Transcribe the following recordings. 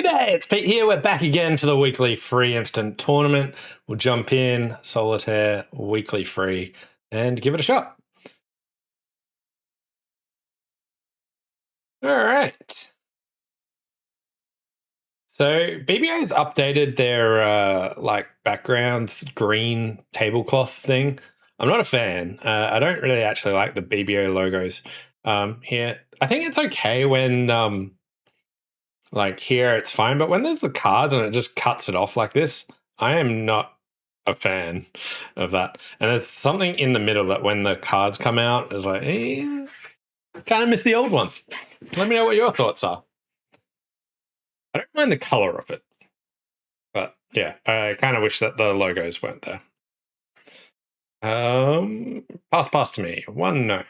G'day, it's Pete here. We're back again for the weekly free instant tournament. We'll jump in, Solitaire, weekly free, and give it a shot. All right. So BBO's updated their background green tablecloth thing. I'm not a fan. I don't really actually like the BBO logos here. I think it's okay when here it's fine, but when there's the cards and it just cuts it off like this, I am not a fan of that. And there's something in the middle that when the cards come out is like, kind of miss the old one. Let me know what your thoughts are. I don't mind the color of it, but yeah, I kind of wish that the logos weren't there. Pass to me. One no.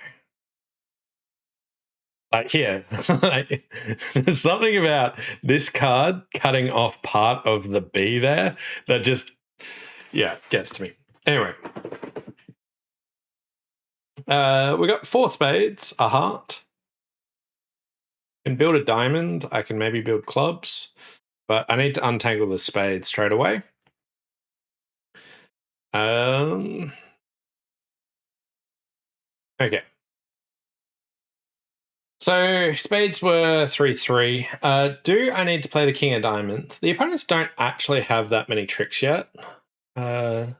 Like here, there's something about this card cutting off part of the B there that just, gets to me. Anyway, we got 4 spades, a heart. I can build a diamond. I can maybe build clubs, but I need to untangle the spades straight away. Okay. So spades were 3-3. Do I need to play the king of diamonds? The opponents don't actually have that many tricks yet. I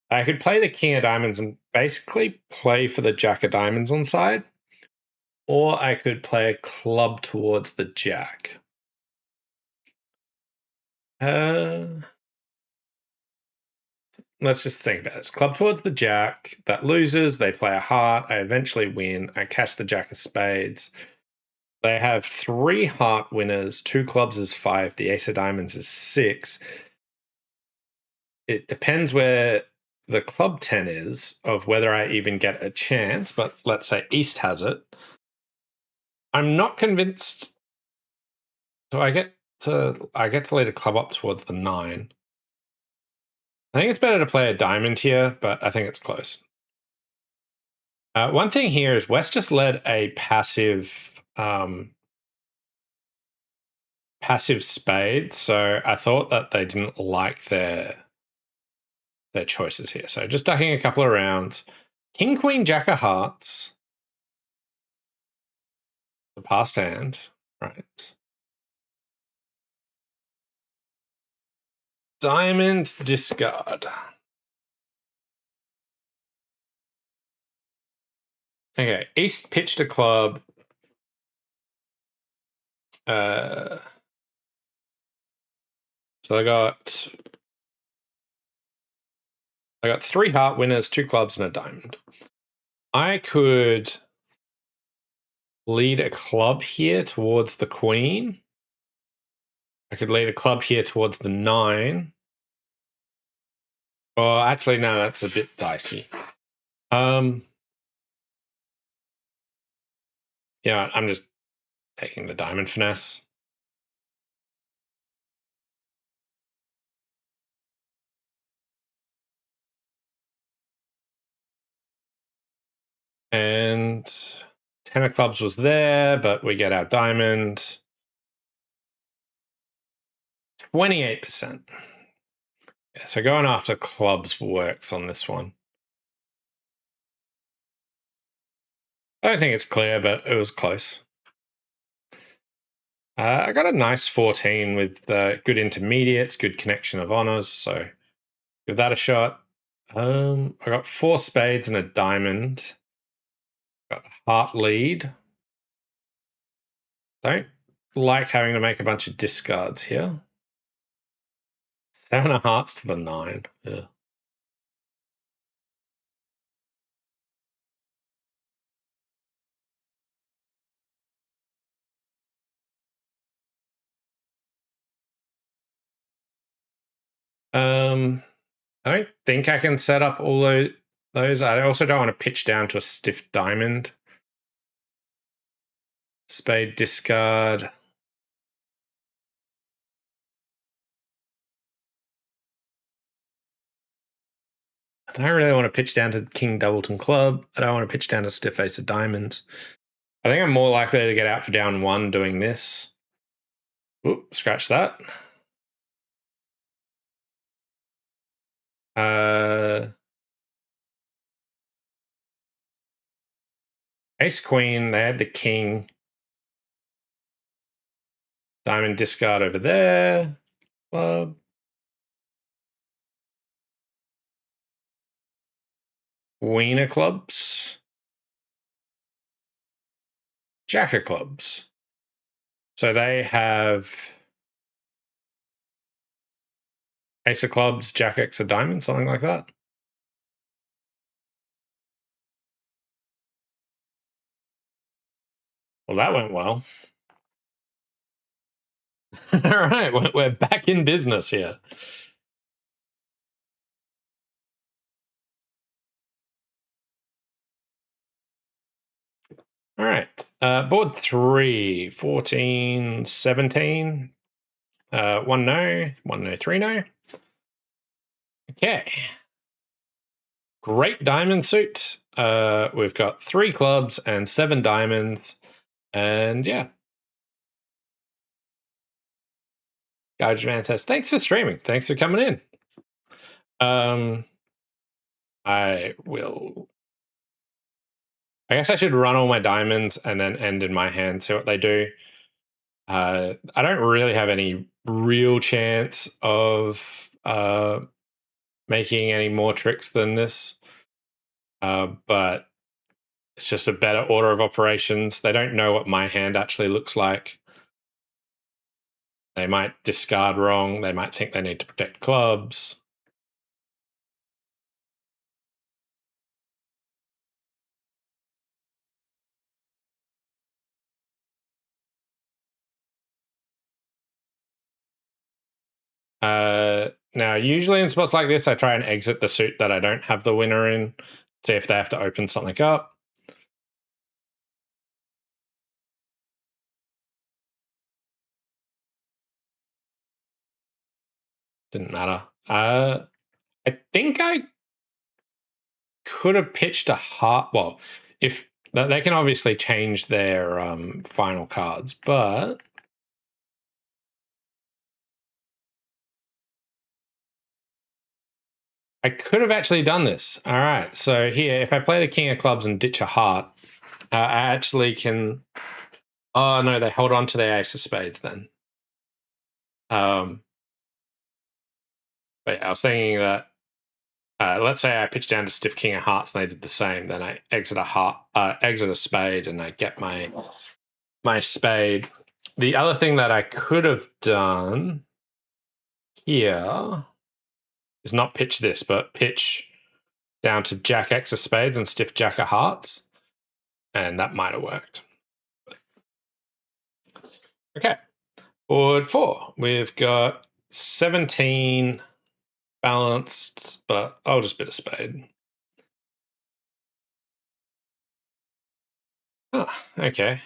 could play the king of diamonds and basically play for the jack of diamonds on side, or I could play a club towards the jack. Let's just think about this. Club towards the jack, that loses, they play a heart, I eventually win, I catch the jack of spades. They have 3 heart winners, 2 clubs is 5, the ace of diamonds is 6. It depends where the club 10 is of whether I even get a chance, but let's say East has it. I'm not convinced. So I get to lead a club up towards the 9. I think it's better to play a diamond here, but I think it's close. One thing here is West just led a passive spade, so I thought that they didn't like their choices here. So just ducking a couple of rounds. King, queen, jack of hearts. The passed hand, right. Diamond, discard. Okay, East pitched a club. So I got 3 heart winners, 2 clubs, and a diamond. I could lead a club here towards the queen. I could lead a club here towards the 9. Oh, actually, no, that's a bit dicey. I'm just taking the diamond finesse. And 10 of clubs was there, but we get our diamond. 28%. Yeah, so going after clubs works on this one. I don't think it's clear, but it was close. I got a nice 14 with good intermediates, good connection of honors, so give that a shot. I got 4 spades and a diamond. Got heart lead. Don't like having to make a bunch of discards here. 7 of hearts to the 9. Yeah. I don't think I can set up all those. I also don't want to pitch down to a stiff diamond. Spade discard. I don't really want to pitch down to King Doubleton Club. I don't want to pitch down to stiff ace of diamonds. I think I'm more likely to get out for down 1 doing this. Oop, scratch that. Ace queen, they had the king. Diamond discard over there. Club. Queen of clubs. Jack of clubs. So they have ace of clubs, jack X of diamonds, something like that. Well, that went well. All right, we're back in business here. All right, board 3, 14, 17. 1 no, 1 no, 3 no. Okay. Great diamond suit. We've got 3 clubs and 7 diamonds. And yeah. Gouge Man says, thanks for streaming. Thanks for coming in. I guess I should run all my diamonds and then end in my hand, see what they do. I don't really have any real chance of making any more tricks than this. But it's just a better order of operations. They don't know what my hand actually looks like. They might discard wrong. They might think they need to protect clubs. Now, usually in spots like this, I try and exit the suit that I don't have the winner in, see if they have to open something up. Didn't matter. I think I could have pitched a heart. Well, if they can obviously change their final cards, but I could have actually done this. All right. So here, if I play the king of clubs and ditch a heart, I actually can. Oh no, they hold on to their ace of spades then. But I was thinking that let's say I pitch down to stiff king of hearts and they did the same. Then I exit a heart, exit a spade, and I get my spade. The other thing that I could have done here is not pitch this, but pitch down to jack X of spades and stiff jack of hearts, and that might have worked. Okay, board 4. We've got 17 balanced, but I'll just bid a spade. Oh, okay.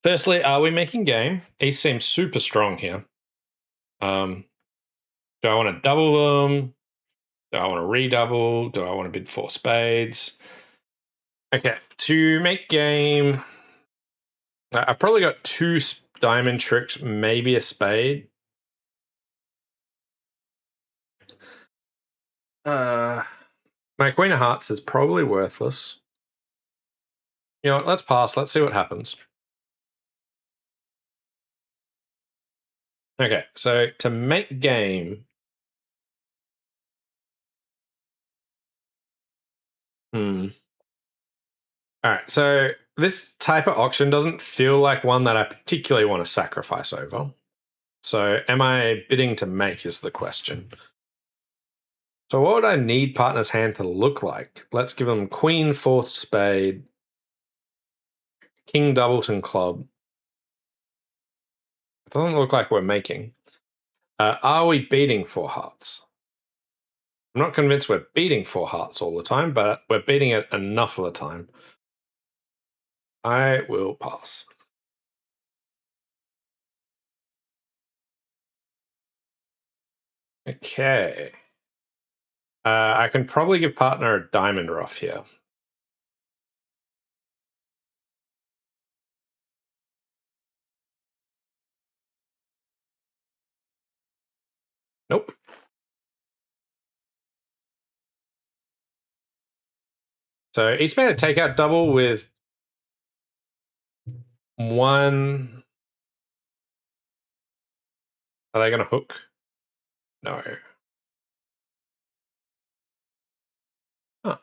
Firstly, are we making game? Ace seems super strong here. Do I want to double them? Do I want to redouble? Do I want to bid 4 spades? Okay, to make game, I've probably got 2 diamond tricks, maybe a spade. My queen of hearts is probably worthless. You know what, let's pass. Let's see what happens. Okay, so to make game, all right, so this type of auction doesn't feel like one that I particularly want to sacrifice over. So am I bidding to make is the question. So what would I need partner's hand to look like? Let's give them queen, 4th spade, king, doubleton club. It doesn't look like we're making. Are we beating 4 hearts? I'm not convinced we're beating 4 hearts all the time, but we're beating it enough of the time. I will pass. Okay. I can probably give partner a diamond ruff here. Nope. So East made a takeout double with one. Are they going to hook? No. Huh.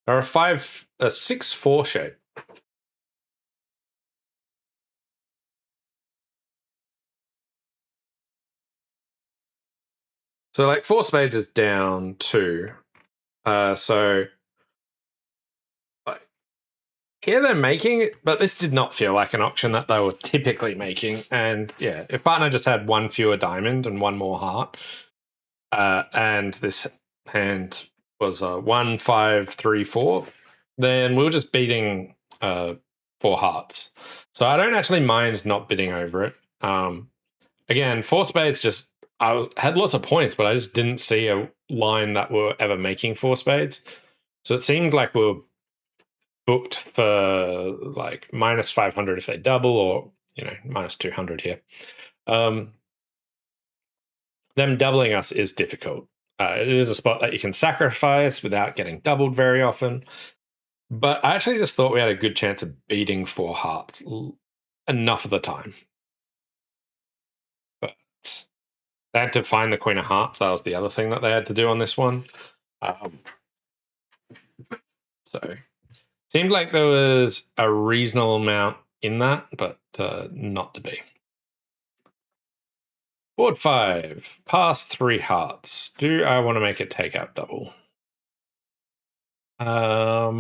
Or a 6-4 shape. So like 4 spades is down 2. So here they're making it, but this did not feel like an auction that they were typically making. And yeah, if partner just had one fewer diamond and one more heart, and this hand was a 1, 5, 3, 4, then we were just beating 4 hearts. So I don't actually mind not bidding over it. Again, 4 spades just, had lots of points, but I just didn't see a line that were ever making 4 spades. So it seemed like we were booked for like minus 500 if they double, or minus 200 here. Them doubling us is difficult. It is a spot that you can sacrifice without getting doubled very often. But I actually just thought we had a good chance of beating 4 hearts enough of the time. But they had to find the Queen of Hearts. That was the other thing that they had to do on this one. So seemed like there was a reasonable amount in that, but not to be. Board 5, pass 3 hearts. Do I want to make it takeout double? All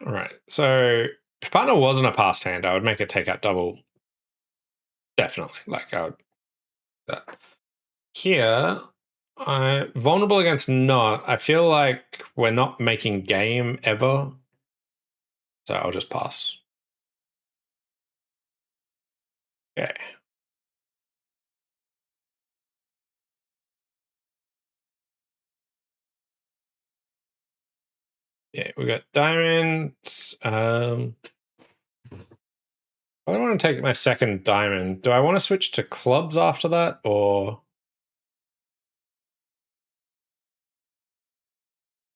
right. So if partner wasn't a passed hand, I would make it takeout double. Definitely. Like I would. That. Here, vulnerable against not. I feel like we're not making game ever. So I'll just pass. Okay. Yeah, we got diamond. I don't want to take my second diamond. Do I want to switch to clubs after that, or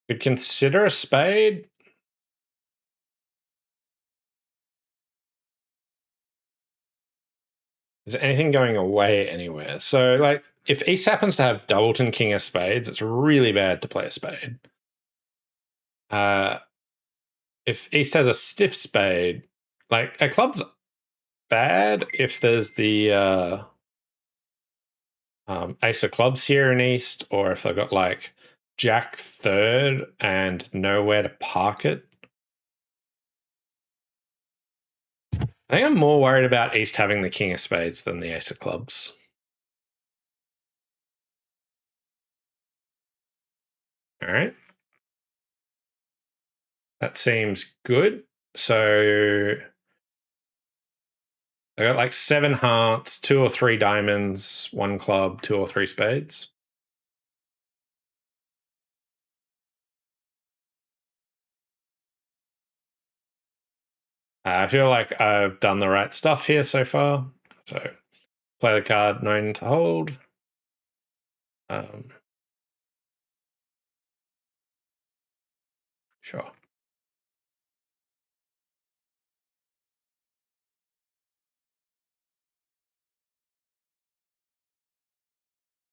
could consider a spade? Is anything going away anywhere? So, like, if East happens to have Doubleton King of Spades, it's really bad to play a spade. If East has a stiff spade, like, a club's bad if there's the Ace of Clubs here in East, or if they've got, like, Jack third and nowhere to park it. I think I'm more worried about East having the King of Spades than the Ace of Clubs. All right. That seems good. So I got like 7 hearts, 2 or 3 diamonds, 1 club, 2 or 3 spades. I feel like I've done the right stuff here so far. So play the card known to hold. Sure.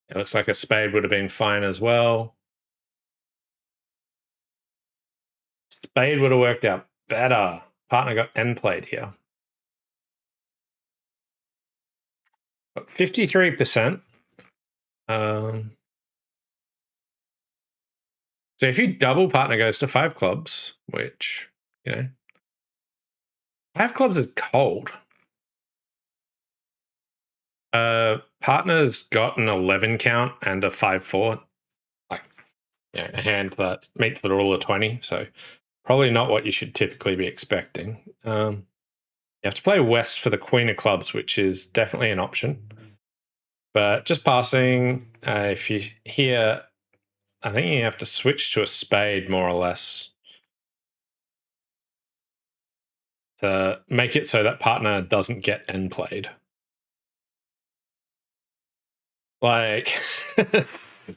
It looks like a spade would have been fine as well. Spade would have worked out better. Partner got end played here. But 53%. So if you double, partner goes to 5 clubs, which, 5 clubs is cold. Partner's got an 11 count and a 5-4. Like, a hand that meets the rule of 20. So probably not what you should typically be expecting. You have to play West for the Queen of Clubs, which is definitely an option. But just passing, if you here, I think you have to switch to a spade more or less. to make it so that partner doesn't get end played. Like,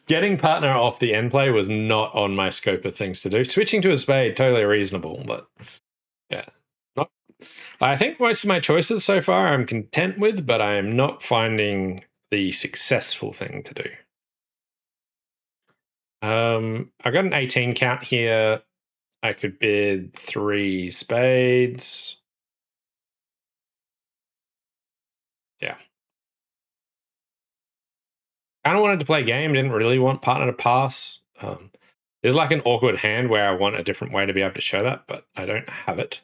getting partner off the end play was not on my scope of things to do. Switching to a spade, totally reasonable, but yeah. Not, I think most of my choices so far I'm content with, but I am not finding the successful thing to do. I got an 18 count here. I could bid 3 spades. Yeah. Kind of wanted to play game, didn't really want partner to pass. There's like an awkward hand where I want a different way to be able to show that, but I don't have it.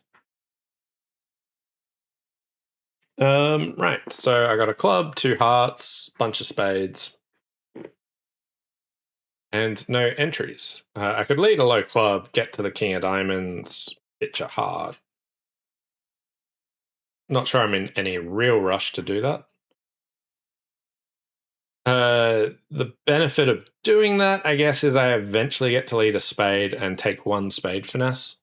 Right, so I got a club, 2 hearts, bunch of spades, and no entries. I could lead a low club, get to the king of diamonds, pitch a heart. Not sure I'm in any real rush to do that. The benefit of doing that, I guess, is I eventually get to lead a spade and take 1 spade finesse.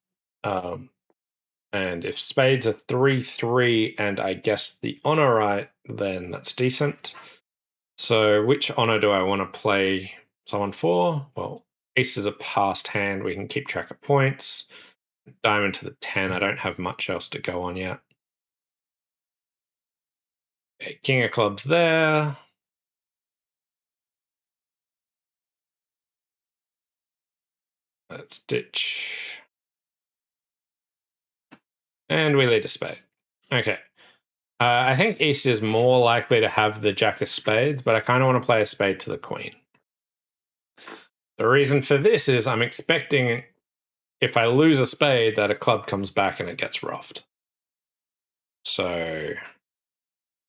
And if spades are 3-3 and I guess the honor right, then that's decent. So which honor do I want to play someone for? Well, ace is a passed hand. We can keep track of points. Diamond to the 10. I don't have much else to go on yet. Okay, king of clubs there. Let's ditch. And we lead a spade. Okay. I think East is more likely to have the jack of spades, but I kind of want to play a spade to the queen. The reason for this is I'm expecting if I lose a spade that a club comes back and it gets ruffed. So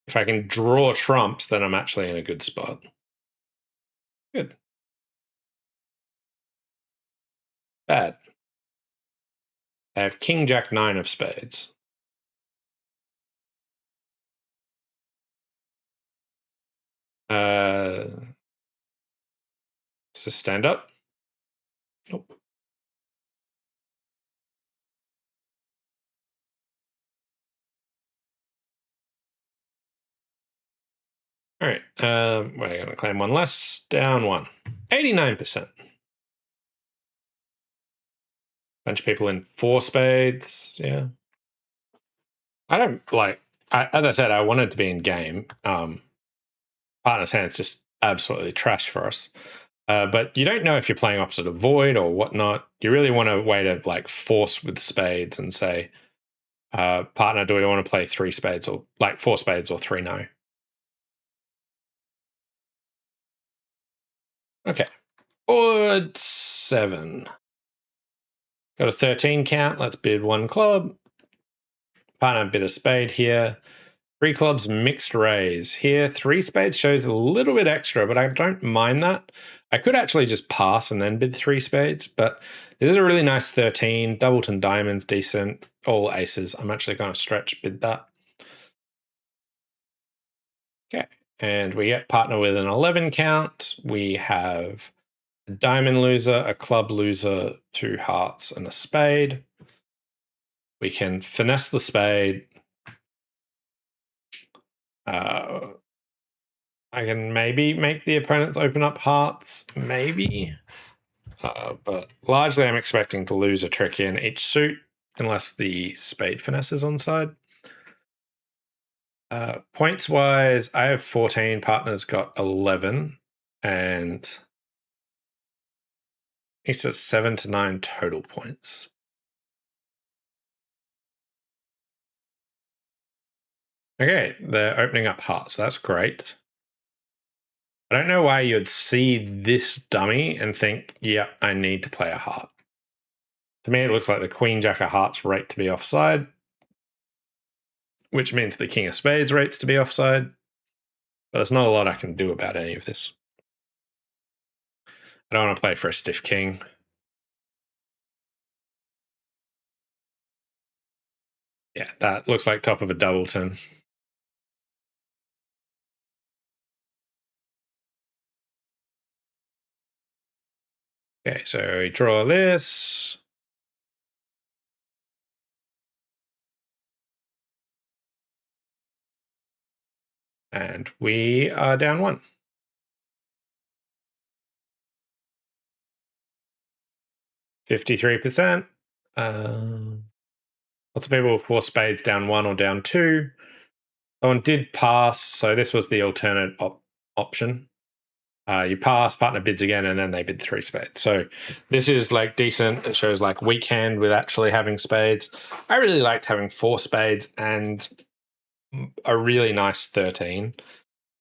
if I can draw trumps, then I'm actually in a good spot. Good. Bad. I have king, jack, 9 of spades. Does this stand up? Nope. All right. We're going to claim 1 less. Down 1. 89%. Bunch of people in 4 spades. Yeah. I don't like. As I said, I wanted to be in game. Partner's hand's just absolutely trash for us. But you don't know if you're playing opposite a void or whatnot. You really want a way to like force with spades and say, partner, do we want to play 3 spades or like 4 spades or 3 no? Okay. Board 7. Got a 13 count. Let's bid 1 club. Partner bid a spade here. 3 clubs, mixed raise. Here, 3 spades shows a little bit extra, but I don't mind that. I could actually just pass and then bid 3 spades, but this is a really nice 13. Doubleton diamonds, decent. All aces. I'm actually going to stretch bid that. Okay, and we get partner with an 11 count. We have a diamond loser, a club loser, 2 hearts, and a spade. We can finesse the spade. I can maybe make the opponents open up hearts, maybe. But largely I'm expecting to lose a trick in each suit, unless the spade finesse is on side. Points-wise, I have 14, partner's got 11, and he says 7 to 9 total points. Okay, they're opening up hearts. That's great. I don't know why you'd see this dummy and think, yeah, I need to play a heart. To me, it looks like the queen jack of hearts rate to be offside, which means the king of spades rates to be offside. But there's not a lot I can do about any of this. I don't want to play for a stiff king. Yeah, that looks like top of a doubleton. Okay, so we draw this. And we are down 1. %. Lots of people with 4 spades down 1 or down 2. Someone did pass, so this was the alternate option. You pass, partner bids again, and then they bid 3 spades. So this is like decent. It shows like weak hand with actually having spades. I really liked having 4 spades and a really nice 13.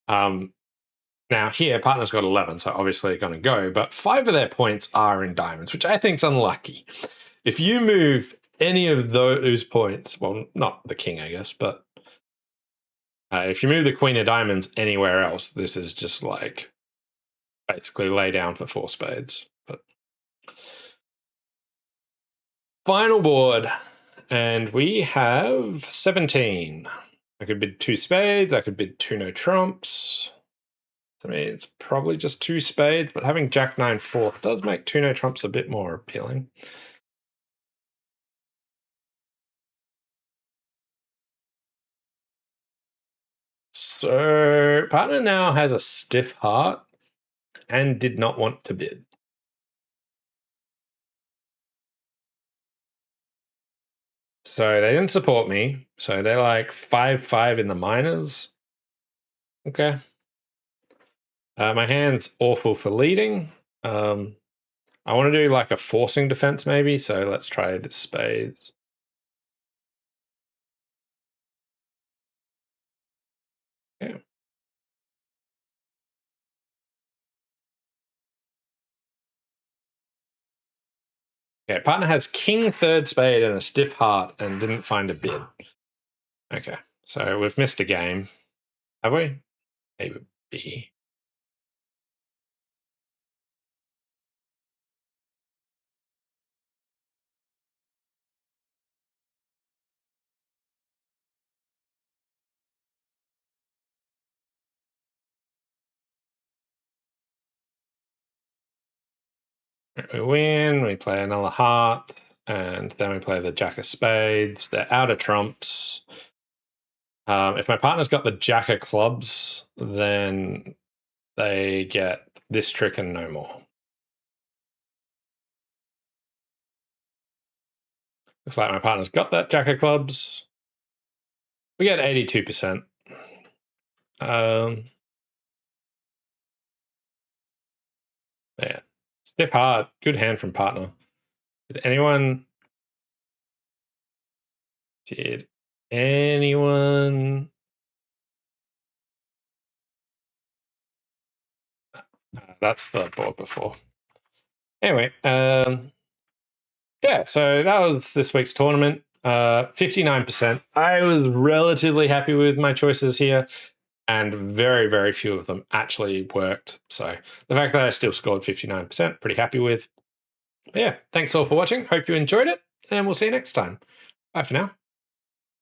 Now here, partner's got 11, so obviously going to go, but 5 of their points are in diamonds, which I think is unlucky. If you move any of those points, well, not the king, I guess, but if you move the queen of diamonds anywhere else, this is just like basically lay down for 4 spades. But final board, and we have 17. I could bid 2 spades. I could bid 2 no trumps. I mean, it's probably just 2 spades, but having Jack 9 4 does make 2 no trumps a bit more appealing. So partner now has a stiff heart and did not want to bid. So they didn't support me. So they're like 5-5 in the minors. Okay. My hand's awful for leading. I want to do like a forcing defense maybe. So let's try the spades. Yeah. Okay, partner has king 3rd spade and a stiff heart and didn't find a bid. Okay, so we've missed a game. Have we? Maybe. We win, we play another heart, and then we play the jack of spades. They're out of trumps. If my partner's got the jack of clubs, then they get this trick and no more. Looks like my partner's got that jack of clubs. We get 82%. Yeah. Stiff heart, good hand from partner. Did anyone that's the board before. Anyway, yeah, so that was this week's tournament. 59%. I was relatively happy with my choices here, and very, very few of them actually worked. So the fact that I still scored 59%, pretty happy with. But yeah, thanks all for watching. Hope you enjoyed it, and we'll see you next time. Bye for now.